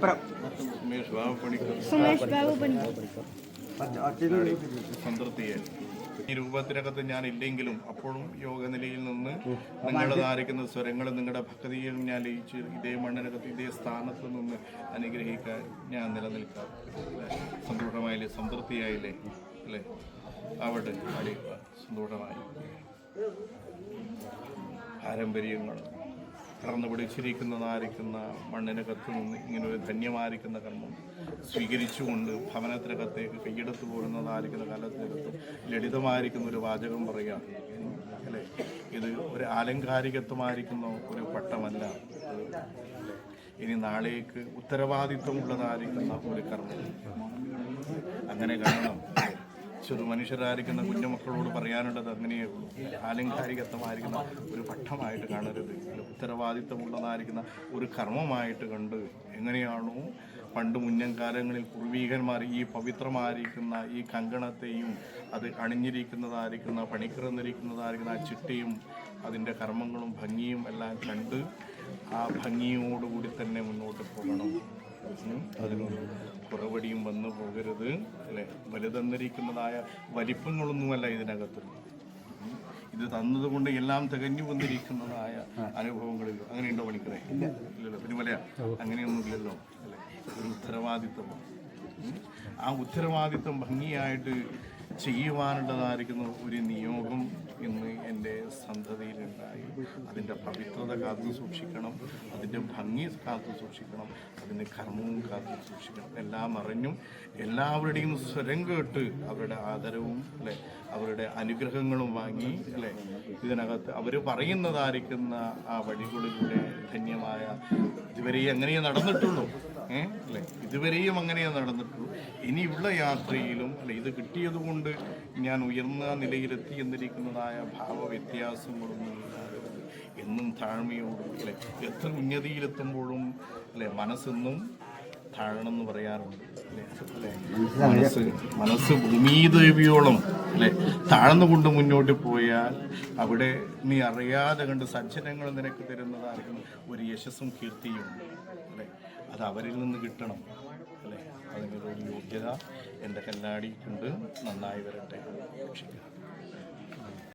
സുമേഷ് ബാബു പണിക്കർ സംതൃപ്തിയെ ഈ രൂപത്തിനകത്ത് ഞാൻ ഇല്ലെങ്കിലും അപ്പോഴും യോഗനിലയിൽ നിന്ന് നിങ്ങളുടെ ധാരിക്കുന്ന സ്വരങ്ങളും നിങ്ങളുടെ ഭക്തിയും ഞാൻ ലയിച്ച് ഇതേ മണ്ണിനകത്ത് ഇതേ സ്ഥാനത്ത് നിന്ന് അനുഗ്രഹിക്കാൻ ഞാൻ നിലനിൽക്കാം. സന്തോഷമായില്ലേ? സംതൃപ്തിയായില്ലേ? അല്ലേ? അവിടെ സന്തോഷമായി. പാരമ്പര്യങ്ങൾ കടന്നു പിടിച്ചിരിക്കുന്നതായിരിക്കുന്ന മണ്ണിനകത്ത് നിന്ന് ഇങ്ങനെ ഒരു ധന്യമായിരിക്കുന്ന കർമ്മം സ്വീകരിച്ചുകൊണ്ട് ഭവനത്തിനകത്തേക്ക് കൈയെടുത്തു പോരുന്നതായിരിക്കുന്ന കാലത്തിനകത്ത് ലളിതമായിരിക്കുന്ന ഒരു വാചകം പറയാം അല്ലേ? ഇത് ഒരു ആലങ്കാരികത്വമായിരിക്കുന്ന ഒരു പട്ടമല്ല. ഇനി നാളേക്ക് ഉത്തരവാദിത്വമുള്ളതായിരിക്കുന്ന ഒരു കർമ്മം. അങ്ങനെ കാണണം. ചെറു മനുഷ്യരായിരിക്കുന്ന കുഞ്ഞുമക്കളോട് പറയാനുള്ളത് അങ്ങനെയേ ഉള്ളൂ. ആലങ്കാരികത്വമായിരിക്കുന്ന ഒരു പട്ടമായിട്ട് കാണരുത്. ഉത്തരവാദിത്വമുള്ളതായിരിക്കുന്ന ഒരു കർമ്മമായിട്ട് കണ്ട് എങ്ങനെയാണോ പണ്ട് മുന്നൻ കാലങ്ങളിൽ പൂർവീകന്മാർ ഈ പവിത്രമായിരിക്കുന്ന ഈ കങ്കണത്തെയും അത് അണിഞ്ഞിരിക്കുന്നതായിരിക്കുന്ന പണിക്കിറന്നിരിക്കുന്നതായിരിക്കുന്ന ആ ചിട്ടയും അതിൻ്റെ കർമ്മങ്ങളും ഭംഗിയും എല്ലാം കണ്ട് ആ ഭംഗിയോടുകൂടി തന്നെ മുന്നോട്ട് പോകണം. അതിനൊരു കുറവടിയും വന്നു പോകരുത് അല്ലെ? വലുതന്നിരിക്കുന്നതായ വലിപ്പങ്ങളൊന്നുമല്ല ഇതിനകത്ത്. ഇത് തന്നതുകൊണ്ട് എല്ലാം തികഞ്ഞു വന്നിരിക്കുന്നതായ അനുഭവങ്ങളിൽ അങ്ങനെയുണ്ടോ പണിക്കറേ? ഇല്ലല്ലോ. പിന്നെ വലയ അങ്ങനെയൊന്നും ഇല്ലല്ലോ അല്ലെ? ഒരു ഉത്തരവാദിത്വം. ആ ഉത്തരവാദിത്വം ഭംഗിയായിട്ട് ചെയ്യുവാനുള്ളതായിരിക്കുന്ന ഒരു നിയോഗം ഇന്ന് എൻ്റെ സന്തതിയിലുണ്ടായി. അതിൻ്റെ പവിത്രത കാത്തു സൂക്ഷിക്കണം, അതിൻ്റെ ഭംഗി കാത്തു സൂക്ഷിക്കണം, അതിൻ്റെ കർമ്മവും കാത്തു സൂക്ഷിക്കണം. എല്ലാം അറിഞ്ഞും എല്ലാവരുടെയും സ്വരം കേട്ട് അവരുടെ ആദരവും അല്ലെ അവരുടെ അനുഗ്രഹങ്ങളും വാങ്ങി അല്ലെ ഇതിനകത്ത് അവർ പറയുന്നതായിരിക്കുന്ന ആ വഴികളിലൂടെ ധന്യമായ ഇതുവരെയും അങ്ങനെയേ നടന്നിട്ടുള്ളൂ അല്ലെ? ഇതുവരെയും അങ്ങനെയേ നടന്നിട്ടുള്ളൂ. ഇനിയുള്ള യാത്രയിലും അല്ലെ ഇത് കിട്ടിയതുകൊണ്ട് ഞാൻ ഉയർന്ന നിലയിലെത്തി എന്നിരിക്കുന്നതായ ഭാവവ്യത്യാസങ്ങളൊന്നും ഇല്ലാതെ എന്നും താഴ്മയോടും അല്ലെ എത്ര ഉന്നതിയിലെത്തുമ്പോഴും അല്ലെ മനസ്സെന്നും താഴണമെന്ന് പറയാറുണ്ട് അല്ലെ? മനസ്സ് ഭൂമിദേവിയോളം അല്ലെ താഴ്ന്നുകൊണ്ട് മുന്നോട്ട് പോയാൽ അവിടെ നീ അറിയാതെ കണ്ട് സജ്ജനങ്ങൾ നിനക്ക് തരുന്നതായിരിക്കും ഒരു യശസ്സും കീർത്തിയും അല്ലെ? അത് അവരിൽ നിന്ന് കിട്ടണം അല്ലെ? അതിനൊരു യോഗ്യത എൻ്റെ കല്ലാടിക്കുണ്ട്. നന്നായി വരട്ടെ. രക്ഷിക്കുക.